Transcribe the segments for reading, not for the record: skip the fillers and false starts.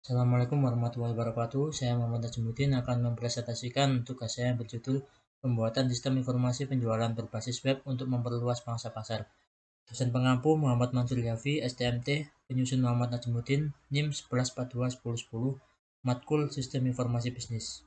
Assalamualaikum warahmatullahi wabarakatuh. Saya Muhammad Najmuddin akan mempresentasikan tugas saya yang berjudul Pembuatan Sistem Informasi Penjualan Berbasis Web untuk Memperluas Pangsa Pasar. Dosen pengampu Muhammad Mansur Yafi, STMT, penyusun Muhammad Najmuddin, NIM 11421010, Matkul Sistem Informasi Bisnis.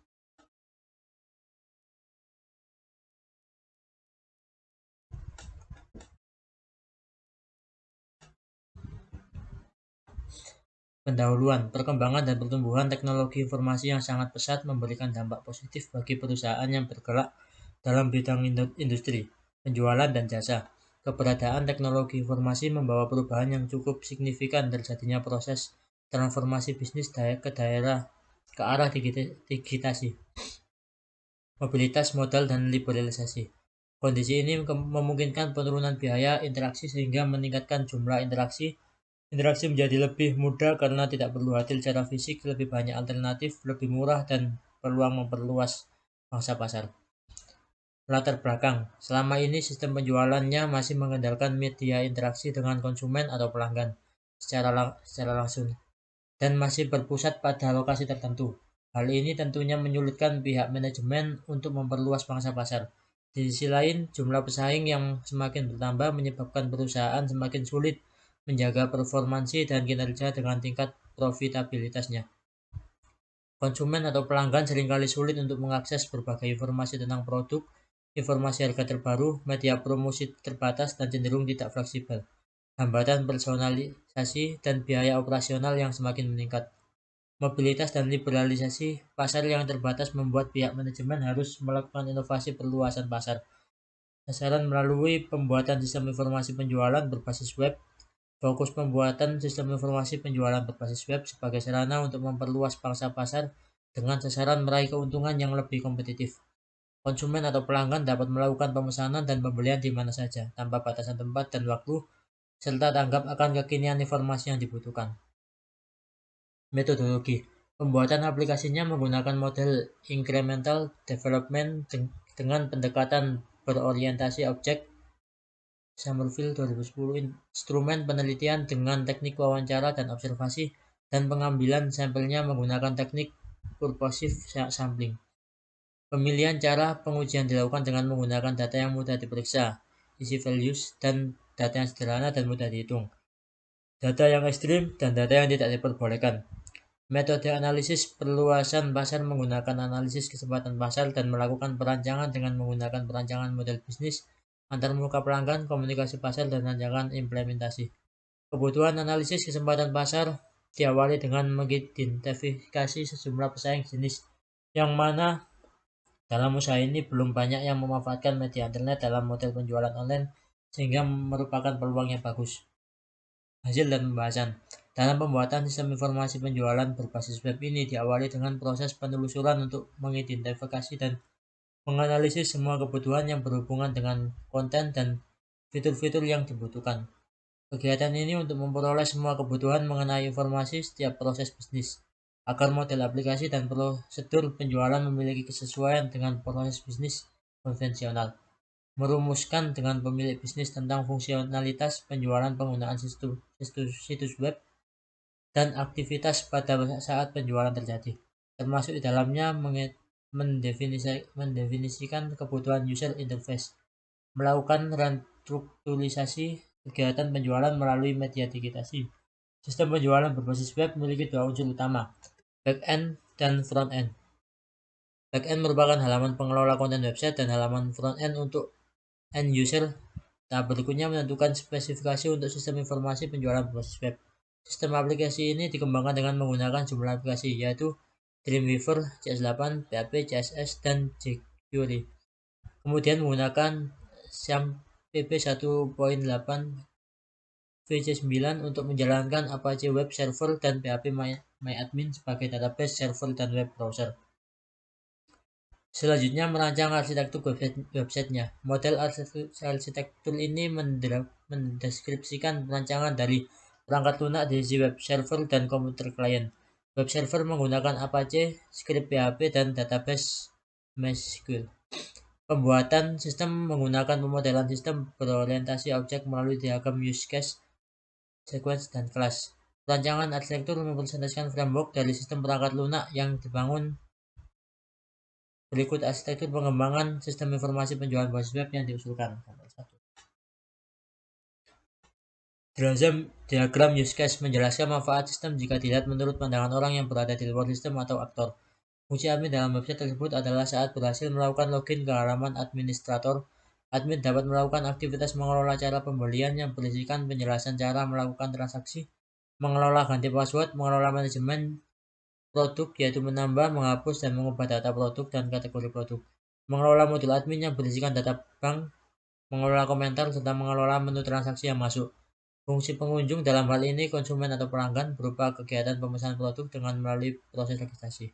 Pendahuluan, perkembangan dan pertumbuhan teknologi informasi yang sangat pesat memberikan dampak positif bagi perusahaan yang bergerak dalam bidang industri, penjualan, dan jasa. Keberadaan teknologi informasi membawa perubahan yang cukup signifikan terjadinya proses transformasi bisnis ke daerah ke arah digitasi, mobilitas modal, dan liberalisasi. Kondisi ini memungkinkan penurunan biaya interaksi sehingga meningkatkan jumlah interaksi. Interaksi menjadi lebih mudah karena tidak perlu hadir secara fisik, lebih banyak alternatif, lebih murah, dan peluang memperluas pangsa pasar. Latar belakang, selama ini sistem penjualannya masih mengandalkan media interaksi dengan konsumen atau pelanggan secara langsung dan masih berpusat pada lokasi tertentu. Hal ini tentunya menyulitkan pihak manajemen untuk memperluas pangsa pasar. Di sisi lain, jumlah pesaing yang semakin bertambah menyebabkan perusahaan semakin sulit menjaga performansi dan kinerja dengan tingkat profitabilitasnya. Konsumen atau pelanggan seringkali sulit untuk mengakses berbagai informasi tentang produk, informasi harga terbaru, media promosi terbatas, dan cenderung tidak fleksibel. Hambatan personalisasi dan biaya operasional yang semakin meningkat. Mobilitas dan liberalisasi pasar yang terbatas membuat pihak manajemen harus melakukan inovasi perluasan pasar. Sasaran melalui pembuatan sistem informasi penjualan berbasis web. Fokus pembuatan sistem informasi penjualan berbasis web sebagai sarana untuk memperluas pangsa pasar dengan sasaran meraih keuntungan yang lebih kompetitif. Konsumen atau pelanggan dapat melakukan pemesanan dan pembelian di mana saja, tanpa batasan tempat dan waktu, serta tanggap akan kekinian informasi yang dibutuhkan. Metodologi pembuatan aplikasinya menggunakan model incremental development dengan pendekatan berorientasi objek. Summerfield 2010 instrumen penelitian dengan teknik wawancara dan observasi dan pengambilan sampelnya menggunakan teknik purposive sampling. Pemilihan cara pengujian dilakukan dengan menggunakan data yang mudah diperiksa, isi values, dan data yang sederhana dan mudah dihitung. Data yang ekstrim dan data yang tidak diperbolehkan. Metode analisis perluasan pasar menggunakan analisis kesempatan pasar dan melakukan perancangan dengan menggunakan perancangan model bisnis, antarmuka pelanggan, komunikasi pasar, dan rancangan implementasi. Kebutuhan analisis kesempatan pasar diawali dengan mengidentifikasi sejumlah pesaing jenis yang mana dalam usaha ini belum banyak yang memanfaatkan media internet dalam model penjualan online sehingga merupakan peluang yang bagus. Hasil dan pembahasan. Dalam pembuatan sistem informasi penjualan berbasis web ini diawali dengan proses penelusuran untuk mengidentifikasi dan menganalisis semua kebutuhan yang berhubungan dengan konten dan fitur-fitur yang dibutuhkan. Kegiatan ini untuk memperoleh semua kebutuhan mengenai informasi setiap proses bisnis, agar model aplikasi dan prosedur penjualan memiliki kesesuaian dengan proses bisnis konvensional. Merumuskan dengan pemilik bisnis tentang fungsionalitas penjualan penggunaan situs web dan aktivitas pada saat penjualan terjadi, termasuk di dalamnya mendefinisikan kebutuhan user interface, melakukan restrukturisasi kegiatan penjualan melalui media digitasi. Sistem penjualan berbasis web memiliki dua unsur utama, back-end dan front-end. Back-end merupakan halaman pengelola konten website dan halaman front-end untuk end user. Tahap berikutnya menentukan spesifikasi untuk sistem informasi penjualan berbasis web. Sistem aplikasi ini dikembangkan dengan menggunakan jumlah aplikasi, yaitu Dreamweaver, CS8, PHP, CSS, dan jQuery. Kemudian menggunakan SAM PP 1.8 VC9 untuk menjalankan Apache Web Server dan PHP MyAdmin sebagai database server dan web browser. Selanjutnya merancang arsitektur websitenya. Model arsitektur ini mendeskripsikan perancangan dari perangkat lunak di sisi web server dan komputer klien. Web server menggunakan Apache, script PHP, dan database MySQL. Pembuatan sistem menggunakan pemodelan sistem berorientasi objek melalui diagram use case, sequence, dan class. Rancangan arsitektur mempresentasikan framework dari sistem perangkat lunak yang dibangun. Berikut arsitektur pengembangan sistem informasi penjualan berbasis web yang diusulkan. Gambar 1. Diagram use case menjelaskan manfaat sistem jika dilihat menurut pandangan orang yang berada di luar sistem atau aktor. Fungsi admin dalam website tersebut adalah saat berhasil melakukan login ke halaman administrator, admin dapat melakukan aktivitas mengelola cara pembelian yang berisikan penjelasan cara melakukan transaksi, mengelola ganti password, mengelola manajemen produk yaitu menambah, menghapus, dan mengubah data produk dan kategori produk, mengelola modul admin yang berisikan data bank, mengelola komentar, serta mengelola menu transaksi yang masuk. Fungsi pengunjung dalam hal ini konsumen atau pelanggan berupa kegiatan pemesanan produk dengan melalui proses registrasi.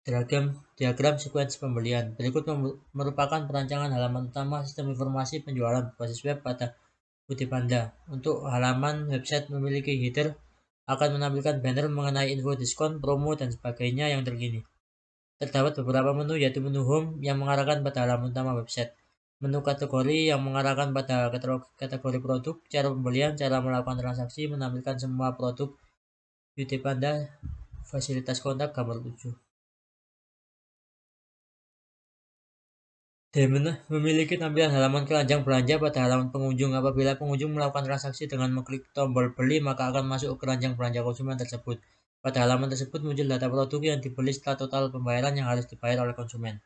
Diagram sekuensi pembelian. Berikut merupakan perancangan halaman utama sistem informasi penjualan berbasis web pada Foodpanda. Untuk halaman website memiliki header akan menampilkan banner mengenai info diskon, promo, dan sebagainya yang terkini. Terdapat beberapa menu yaitu menu home yang mengarahkan pada halaman utama website, menu kategori yang mengarahkan pada kategori produk, cara pembelian, cara melakukan transaksi, menampilkan semua produk Foodpanda, fasilitas kontak, gambar 7. Memiliki tampilan halaman keranjang belanja pada halaman pengunjung. Apabila pengunjung melakukan transaksi dengan mengklik tombol beli, maka akan masuk ke keranjang belanja konsumen tersebut. Pada halaman tersebut muncul data produk yang dibeli setelah total pembayaran yang harus dibayar oleh konsumen.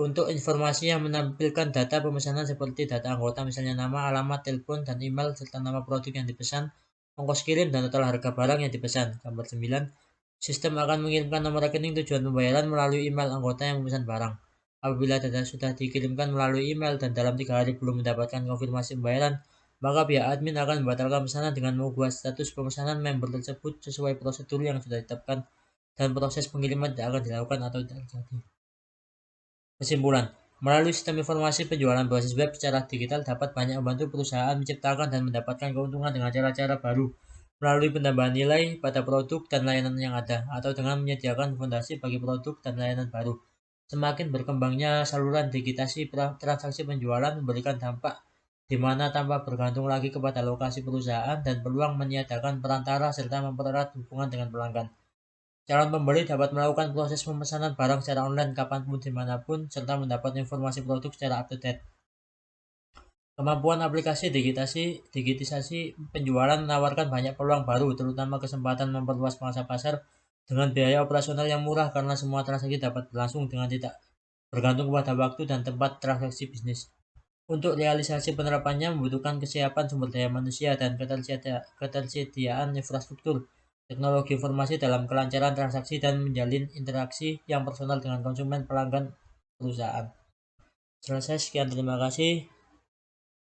Untuk informasi yang menampilkan data pemesanan seperti data anggota, misalnya nama, alamat, telepon, dan email, serta nama produk yang dipesan, ongkos kirim, dan total harga barang yang dipesan. Gambar 9. Sistem akan mengirimkan nomor rekening tujuan pembayaran melalui email anggota yang memesan barang. Apabila data sudah dikirimkan melalui email dan dalam 3 hari belum mendapatkan konfirmasi pembayaran, maka pihak admin akan membatalkan pesanan dengan mengubah status pemesanan member tersebut sesuai prosedur yang sudah ditetapkan dan proses pengiriman tidak akan dilakukan atau tidak terjadi. Kesimpulan, melalui sistem informasi penjualan berbasis web secara digital dapat banyak membantu perusahaan menciptakan dan mendapatkan keuntungan dengan cara-cara baru, melalui penambahan nilai pada produk dan layanan yang ada, atau dengan menyediakan fondasi bagi produk dan layanan baru. Semakin berkembangnya saluran digitasi transaksi penjualan memberikan dampak di mana tanpa bergantung lagi kepada lokasi perusahaan dan peluang menyediakan perantara serta mempererat hubungan dengan pelanggan. Calon pembeli dapat melakukan proses pemesanan barang secara online kapanpun dimanapun serta mendapat informasi produk secara up-to-date. Kemampuan aplikasi digitisasi penjualan menawarkan banyak peluang baru, terutama kesempatan memperluas pangsa pasar dengan biaya operasional yang murah karena semua transaksi dapat berlangsung dengan tidak bergantung pada waktu dan tempat transaksi bisnis. Untuk realisasi penerapannya membutuhkan kesiapan sumber daya manusia dan ketersediaan infrastruktur, teknologi informasi dalam kelancaran transaksi dan menjalin interaksi yang personal dengan konsumen, pelanggan, perusahaan. Selesai, sekian, terima kasih.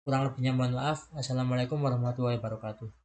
Kurang lebihnya mohon maaf. Assalamualaikum warahmatullahi wabarakatuh.